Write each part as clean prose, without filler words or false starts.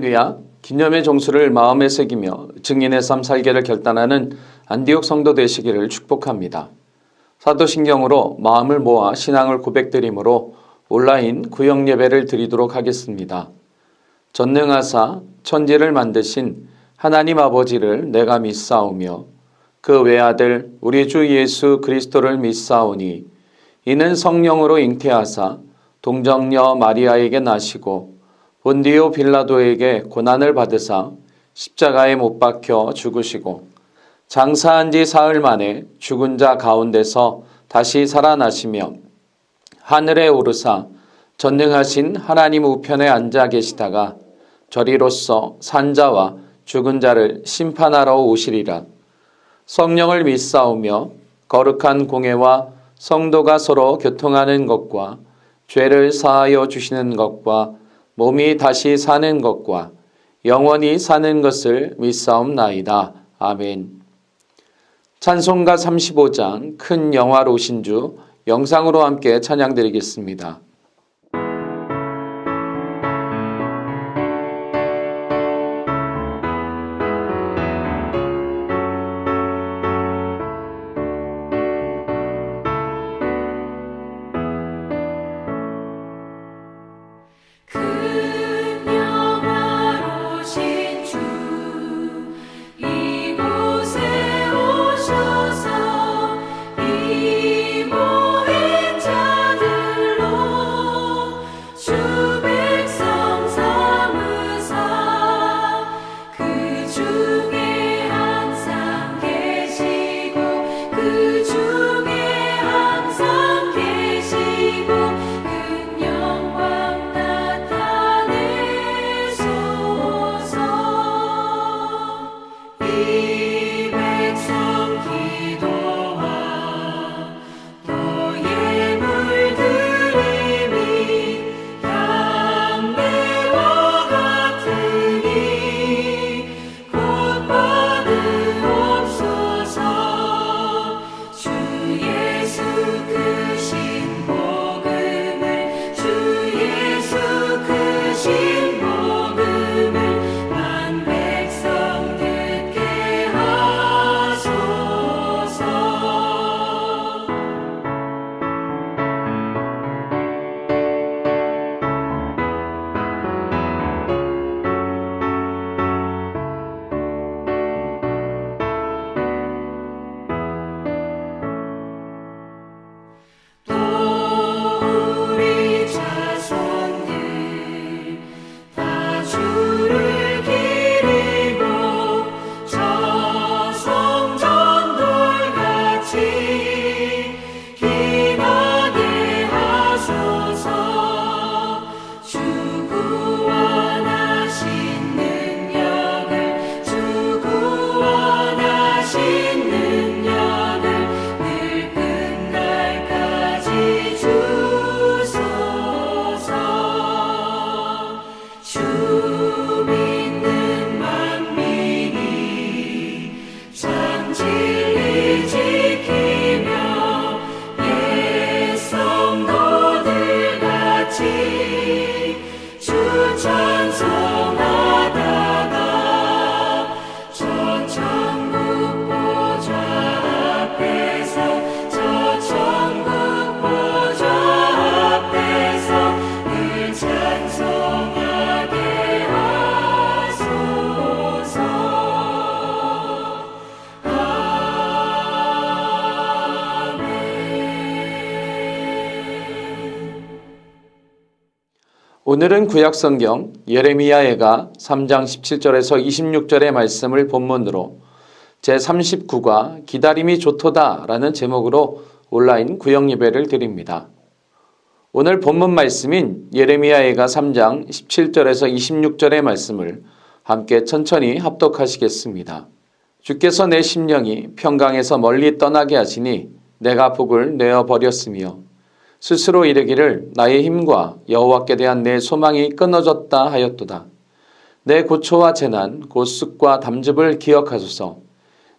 할렐루야, 기념의 정수를 마음에 새기며 증인의 삶 살기를 결단하는 안디옥 성도 되시기를 축복합니다. 사도신경으로 마음을 모아 신앙을 고백드림으로 온라인 구역 예배를 드리도록 하겠습니다. 전능하사 천지를 만드신 하나님 아버지를 내가 믿사오며 그 외아들 우리 주 예수 그리스도를 믿사오니 이는 성령으로 잉태하사 동정녀 마리아에게 나시고 본디오 빌라도에게 고난을 받으사 십자가에 못 박혀 죽으시고 장사한 지 사흘 만에 죽은 자 가운데서 다시 살아나시며 하늘에 오르사 전능하신 하나님 우편에 앉아 계시다가 저리로서 산자와 죽은 자를 심판하러 오시리라. 성령을 믿사오며 거룩한 공회와 성도가 서로 교통하는 것과 죄를 사하여 주시는 것과 몸이 다시 사는 것과 영원히 사는 것을 믿사옵나이다. 아멘. 찬송가 35장 큰 영화로우신 주 영상으로 함께 찬양드리겠습니다. 오늘은 구약성경 예레미야애가 3장 17절에서 26절의 말씀을 본문으로 제39과 기다림이 좋도다 라는 제목으로 온라인 구역예배를 드립니다. 오늘 본문 말씀인 예레미야애가 3장 17절에서 26절의 말씀을 함께 천천히 합독하시겠습니다. 주께서 내 심령이 평강에서 멀리 떠나게 하시니 내가 복을 내어버렸으며 스스로 이르기를 나의 힘과 여호와께 대한 내 소망이 끊어졌다 하였도다. 내 고초와 재난, 곧 쑥과 담즙을 기억하소서.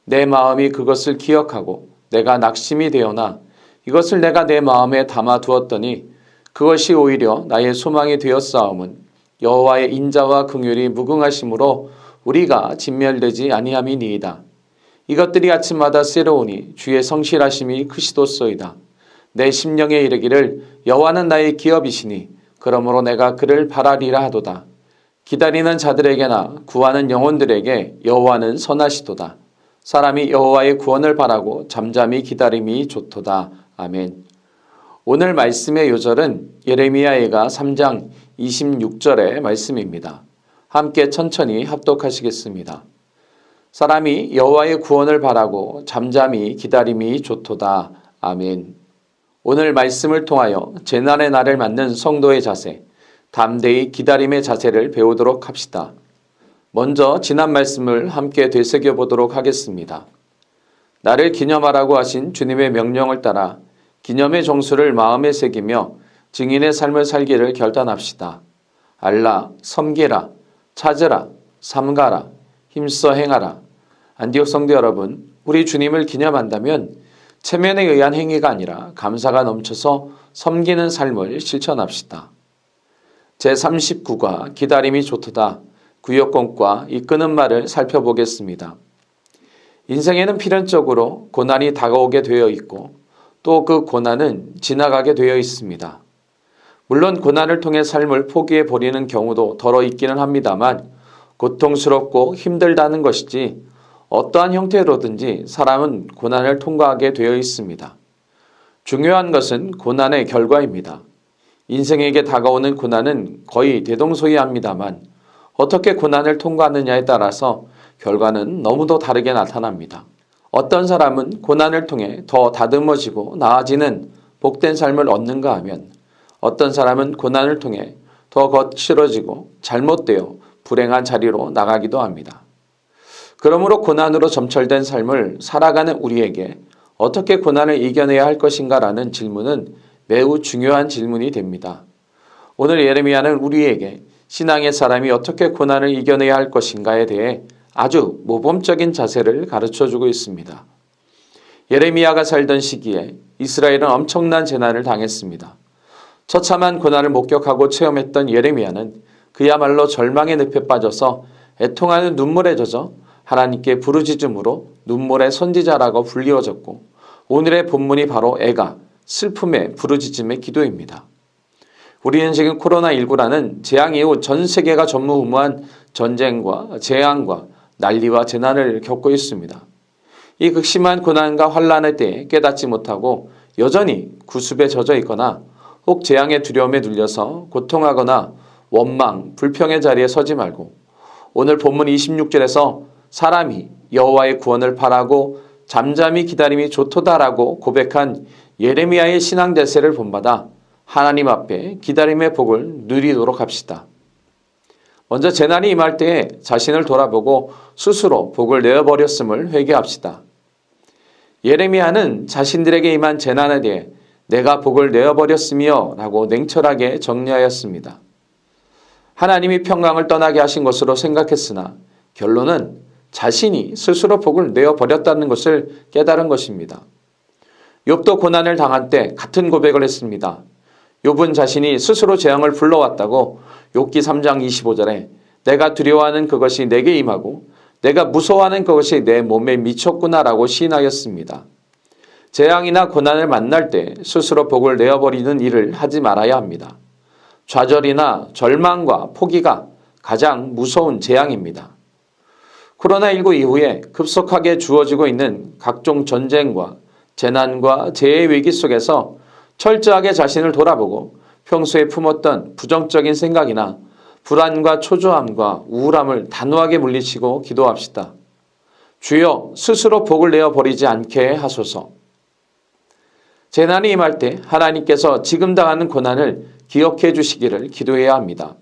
내 마음이 그것을 기억하고 내가 낙심이 되어나 이것을 내가 내 마음에 담아두었더니 그것이 오히려 나의 소망이 되었사옴은 여호와의 인자와 긍휼이 무궁하심으로 우리가 진멸되지 아니함이니이다. 이것들이 아침마다 새로우니 주의 성실하심이 크시도소이다. 내 심령에 이르기를 여호와는 나의 기업이시니 그러므로 내가 그를 바라리라 하도다. 기다리는 자들에게나 구하는 영혼들에게 여호와는 선하시도다. 사람이 여호와의 구원을 바라고 잠잠히 기다림이 좋도다. 아멘. 오늘 말씀의 요절은 예레미야애가 3장 26절의 말씀입니다. 함께 천천히 합독하시겠습니다. 사람이 여호와의 구원을 바라고 잠잠히 기다림이 좋도다. 아멘. 오늘 말씀을 통하여 재난의 날을 맞는 성도의 자세, 담대히 기다림의 자세를 배우도록 합시다. 먼저 지난 말씀을 함께 되새겨 보도록 하겠습니다. 나를 기념하라고 하신 주님의 명령을 따라 기념의 정수를 마음에 새기며 증인의 삶을 살기를 결단합시다. 알라, 섬기라, 찾으라, 삼가라, 힘써 행하라. 안디옥 성도 여러분, 우리 주님을 기념한다면 체면에 의한 행위가 아니라 감사가 넘쳐서 섬기는 삶을 실천합시다. 제39과 기다림이 좋도다. 구역공과 이끄는 말을 살펴보겠습니다. 인생에는 필연적으로 고난이 다가오게 되어 있고 또 그 고난은 지나가게 되어 있습니다. 물론 고난을 통해 삶을 포기해 버리는 경우도 덜어 있기는 합니다만 고통스럽고 힘들다는 것이지 어떠한 형태로든지 사람은 고난을 통과하게 되어 있습니다. 중요한 것은 고난의 결과입니다. 인생에게 다가오는 고난은 거의 대동소이합니다만 어떻게 고난을 통과하느냐에 따라서 결과는 너무도 다르게 나타납니다. 어떤 사람은 고난을 통해 더 다듬어지고 나아지는 복된 삶을 얻는가 하면 어떤 사람은 고난을 통해 더 거칠어지고 잘못되어 불행한 자리로 나가기도 합니다. 그러므로 고난으로 점철된 삶을 살아가는 우리에게 어떻게 고난을 이겨내야 할 것인가라는 질문은 매우 중요한 질문이 됩니다. 오늘 예레미야는 우리에게 신앙의 사람이 어떻게 고난을 이겨내야 할 것인가에 대해 아주 모범적인 자세를 가르쳐주고 있습니다. 예레미야가 살던 시기에 이스라엘은 엄청난 재난을 당했습니다. 처참한 고난을 목격하고 체험했던 예레미야는 그야말로 절망의 늪에 빠져서 애통하는 눈물에 젖어 하나님께 부르짖음으로 눈물의 선지자라고 불리워졌고 오늘의 본문이 바로 애가 슬픔의 부르짖음의 기도입니다. 우리는 지금 코로나19라는 재앙 이후 전 세계가 전무후무한 전쟁과 재앙과 난리와 재난을 겪고 있습니다. 이 극심한 고난과 환란에 대해 깨닫지 못하고 여전히 구습에 젖어 있거나 혹 재앙의 두려움에 눌려서 고통하거나 원망, 불평의 자리에 서지 말고 오늘 본문 26절에서 사람이 여호와의 구원을 바라고 잠잠히 기다림이 좋도다라고 고백한 예레미야의 신앙 자세를 본받아 하나님 앞에 기다림의 복을 누리도록 합시다. 먼저 재난이 임할 때에 자신을 돌아보고 스스로 복을 내어버렸음을 회개합시다. 예레미야는 자신들에게 임한 재난에 대해 내가 복을 내어버렸으며 라고 냉철하게 정리하였습니다. 하나님이 평강을 떠나게 하신 것으로 생각했으나 결론은 자신이 스스로 복을 내어버렸다는 것을 깨달은 것입니다. 욥도 고난을 당한 때 같은 고백을 했습니다. 욥은 자신이 스스로 재앙을 불러왔다고 욥기 3장 25절에 내가 두려워하는 그것이 내게 임하고 내가 무서워하는 그것이 내 몸에 미쳤구나라고 시인하였습니다. 재앙이나 고난을 만날 때 스스로 복을 내어버리는 일을 하지 말아야 합니다. 좌절이나 절망과 포기가 가장 무서운 재앙입니다. 코로나19 이후에 급속하게 주어지고 있는 각종 전쟁과 재난과 재해 위기 속에서 철저하게 자신을 돌아보고 평소에 품었던 부정적인 생각이나 불안과 초조함과 우울함을 단호하게 물리치고 기도합시다. 주여 스스로 복을 내어버리지 않게 하소서. 재난이 임할 때 하나님께서 지금 당하는 고난을 기억해 주시기를 기도해야 합니다.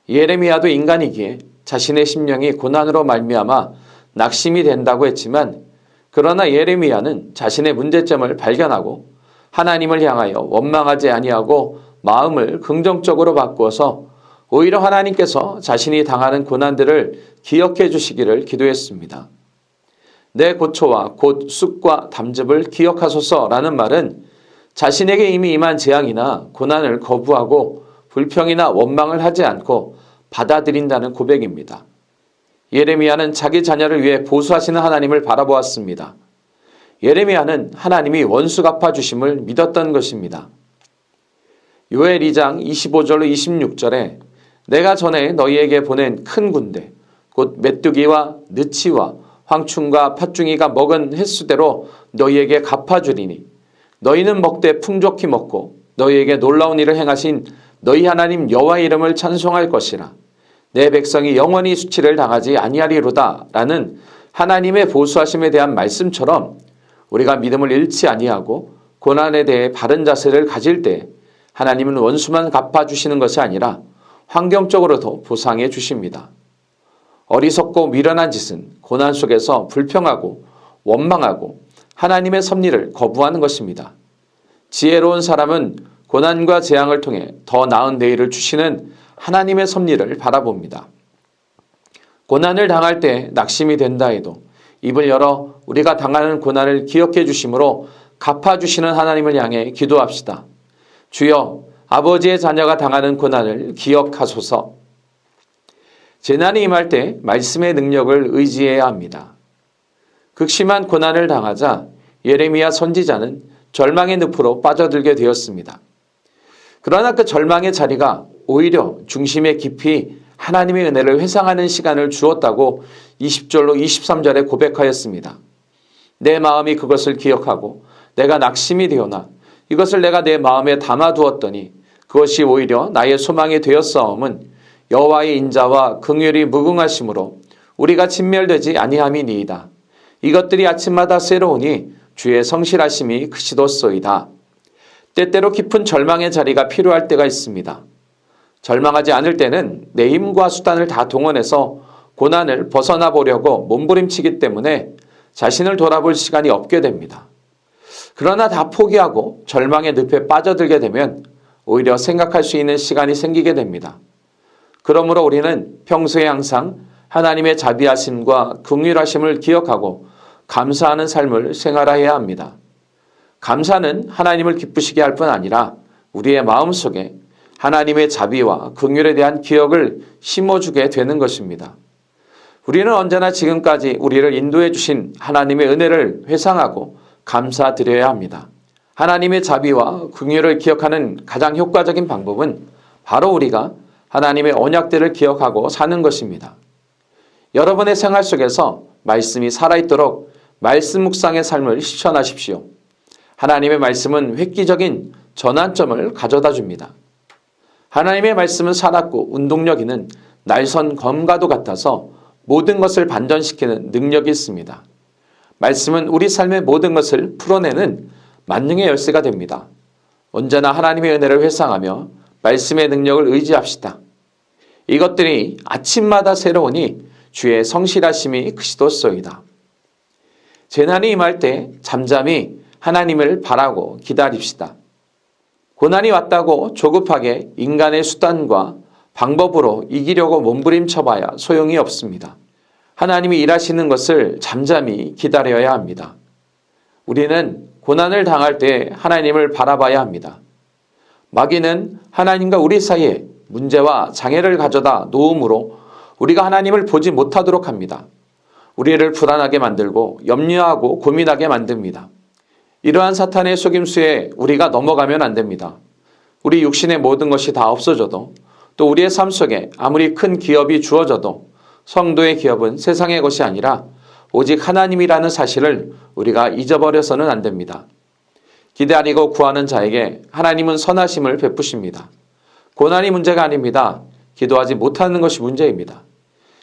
예레미야도 인간이기에 자신의 심령이 고난으로 말미암아 낙심이 된다고 했지만 그러나 예레미야는 자신의 문제점을 발견하고 하나님을 향하여 원망하지 아니하고 마음을 긍정적으로 바꾸어서 오히려 하나님께서 자신이 당하는 고난들을 기억해 주시기를 기도했습니다. 내 고초와 곧 쑥과 담즙을 기억하소서라는 말은 자신에게 이미 임한 재앙이나 고난을 거부하고 불평이나 원망을 하지 않고 받아들인다는 고백입니다. 예레미야는 자기 자녀를 위해 보수하시는 하나님을 바라보았습니다. 예레미야는 하나님이 원수 갚아주심을 믿었던 것입니다. 요엘 2장 25절로 26절에 내가 전에 너희에게 보낸 큰 군대 곧 메뚜기와 느치와 황충과 팥중이가 먹은 횟수대로 너희에게 갚아주리니 너희는 먹되 풍족히 먹고 너희에게 놀라운 일을 행하신 너희 하나님 여호와의 이름을 찬송할 것이라. 내 백성이 영원히 수치를 당하지 아니하리로다 라는 하나님의 보수하심에 대한 말씀처럼 우리가 믿음을 잃지 아니하고 고난에 대해 바른 자세를 가질 때 하나님은 원수만 갚아주시는 것이 아니라 환경적으로도 보상해 주십니다. 어리석고 미련한 짓은 고난 속에서 불평하고 원망하고 하나님의 섭리를 거부하는 것입니다. 지혜로운 사람은 고난과 재앙을 통해 더 나은 내일을 주시는 하나님의 섭리를 바라봅니다. 고난을 당할 때 낙심이 된다 해도 입을 열어 우리가 당하는 고난을 기억해 주심으로 갚아주시는 하나님을 향해 기도합시다. 주여, 아버지의 자녀가 당하는 고난을 기억하소서. 재난이 임할 때 말씀의 능력을 의지해야 합니다. 극심한 고난을 당하자 예레미야 선지자는 절망의 늪으로 빠져들게 되었습니다. 그러나 그 절망의 자리가 오히려 중심에 깊이 하나님의 은혜를 회상하는 시간을 주었다고 20절로 23절에 고백하였습니다. 내 마음이 그것을 기억하고 내가 낙심이 되어나 이것을 내가 내 마음에 담아두었더니 그것이 오히려 나의 소망이 되었사옴은 여호와의 인자와 긍휼이 무궁하심으로 우리가 진멸되지 아니함이니이다. 이것들이 아침마다 새로우니 주의 성실하심이 크시도소이다. 때때로 깊은 절망의 자리가 필요할 때가 있습니다. 절망하지 않을 때는 내 힘과 수단을 다 동원해서 고난을 벗어나 보려고 몸부림치기 때문에 자신을 돌아볼 시간이 없게 됩니다. 그러나 다 포기하고 절망의 늪에 빠져들게 되면 오히려 생각할 수 있는 시간이 생기게 됩니다. 그러므로 우리는 평소에 항상 하나님의 자비하심과 긍휼하심을 기억하고 감사하는 삶을 생활해야 합니다. 감사는 하나님을 기쁘시게 할 뿐 아니라 우리의 마음속에 하나님의 자비와 긍휼에 대한 기억을 심어주게 되는 것입니다. 우리는 언제나 지금까지 우리를 인도해 주신 하나님의 은혜를 회상하고 감사드려야 합니다. 하나님의 자비와 긍휼을 기억하는 가장 효과적인 방법은 바로 우리가 하나님의 언약들을 기억하고 사는 것입니다. 여러분의 생활 속에서 말씀이 살아있도록 말씀 묵상의 삶을 실천하십시오. 하나님의 말씀은 획기적인 전환점을 가져다 줍니다. 하나님의 말씀은 살았고 운동력 있는 날선 검과도 같아서 모든 것을 반전시키는 능력이 있습니다. 말씀은 우리 삶의 모든 것을 풀어내는 만능의 열쇠가 됩니다. 언제나 하나님의 은혜를 회상하며 말씀의 능력을 의지합시다. 이것들이 아침마다 새로우니 주의 성실하심이 크시도소이다. 재난이 임할 때 잠잠히 하나님을 바라고 기다립시다. 고난이 왔다고 조급하게 인간의 수단과 방법으로 이기려고 몸부림쳐봐야 소용이 없습니다. 하나님이 일하시는 것을 잠잠히 기다려야 합니다. 우리는 고난을 당할 때 하나님을 바라봐야 합니다. 마귀는 하나님과 우리 사이에 문제와 장애를 가져다 놓음으로 우리가 하나님을 보지 못하도록 합니다. 우리를 불안하게 만들고 염려하고 고민하게 만듭니다. 이러한 사탄의 속임수에 우리가 넘어가면 안 됩니다. 우리 육신의 모든 것이 다 없어져도 또 우리의 삶 속에 아무리 큰 기업이 주어져도 성도의 기업은 세상의 것이 아니라 오직 하나님이라는 사실을 우리가 잊어버려서는 안 됩니다. 기다리고 구하는 자에게 하나님은 선하심을 베푸십니다. 고난이 문제가 아닙니다. 기도하지 못하는 것이 문제입니다.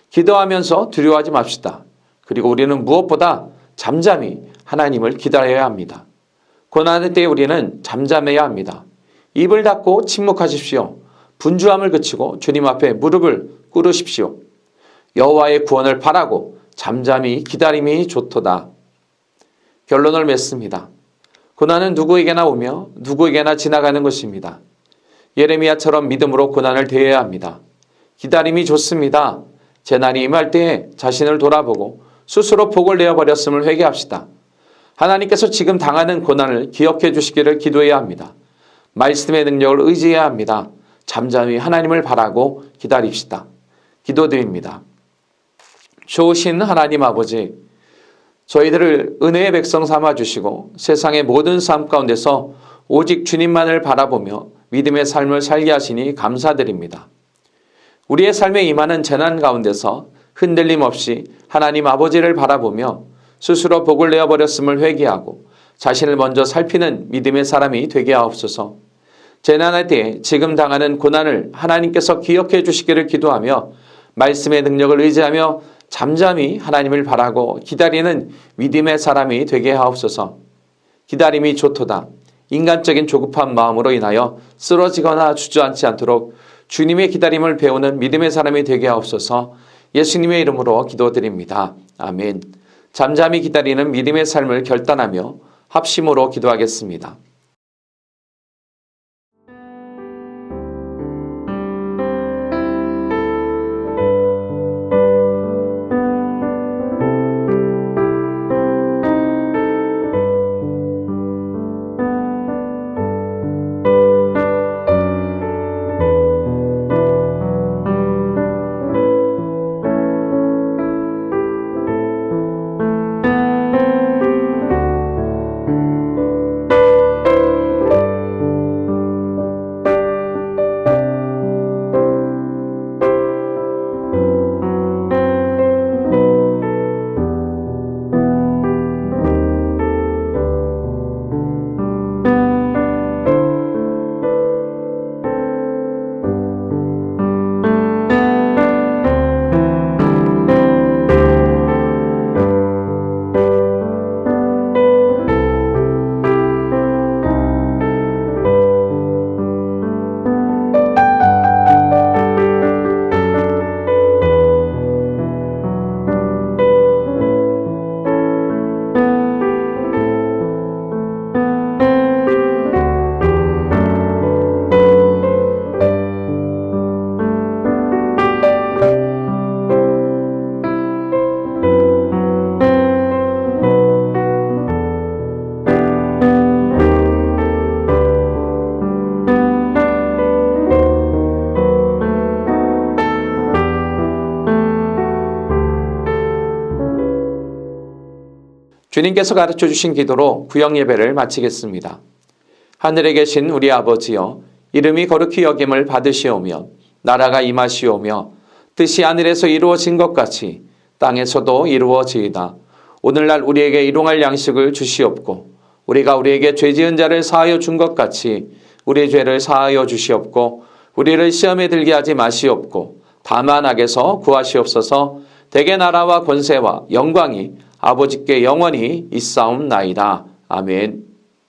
기도하면서 두려워하지 맙시다. 그리고 우리는 무엇보다 잠잠히 하나님을 기다려야 합니다. 고난의 때에 우리는 잠잠해야 합니다. 입을 닫고 침묵하십시오. 분주함을 그치고 주님 앞에 무릎을 꿇으십시오. 여호와의 구원을 바라고 잠잠히 기다림이 좋도다. 결론을 맺습니다. 고난은 누구에게나 오며 누구에게나 지나가는 것입니다. 예레미야처럼 믿음으로 고난을 대해야 합니다. 기다림이 좋습니다. 재난이 임할 때에 자신을 돌아보고 스스로 복을 내어버렸음을 회개합시다. 하나님께서 지금 당하는 고난을 기억해 주시기를 기도해야 합니다. 말씀의 능력을 의지해야 합니다. 잠잠히 하나님을 바라고 기다립시다. 기도드립니다. 좋으신 하나님 아버지, 저희들을 은혜의 백성 삼아주시고 세상의 모든 삶 가운데서 오직 주님만을 바라보며 믿음의 삶을 살게 하시니 감사드립니다. 우리의 삶에 임하는 재난 가운데서 흔들림 없이 하나님 아버지를 바라보며 스스로 복을 내어버렸음을 회개하고 자신을 먼저 살피는 믿음의 사람이 되게 하옵소서. 재난의 때에 지금 당하는 고난을 하나님께서 기억해 주시기를 기도하며 말씀의 능력을 의지하며 잠잠히 하나님을 바라고 기다리는 믿음의 사람이 되게 하옵소서. 기다림이 좋도다. 인간적인 조급한 마음으로 인하여 쓰러지거나 주저앉지 않도록 주님의 기다림을 배우는 믿음의 사람이 되게 하옵소서. 예수님의 이름으로 기도드립니다. 아멘. 잠잠히 기다리는 믿음의 삶을 결단하며 합심으로 기도하겠습니다. 주님께서 가르쳐 주신 기도로 구역 예배를 마치겠습니다. 하늘에 계신 우리 아버지여, 이름이 거룩히 여김을 받으시오며 나라가 임하시오며 뜻이 하늘에서 이루어진 것 같이 땅에서도 이루어지이다. 오늘날 우리에게 일용할 양식을 주시옵고 우리가 우리에게 죄 지은 자를 사하여 준 것 같이 우리의 죄를 사하여 주시옵고 우리를 시험에 들게 하지 마시옵고 다만 악에서 구하시옵소서. 대개 나라와 권세와 영광이 아버지께 영원히 있사옵나이다. 아멘.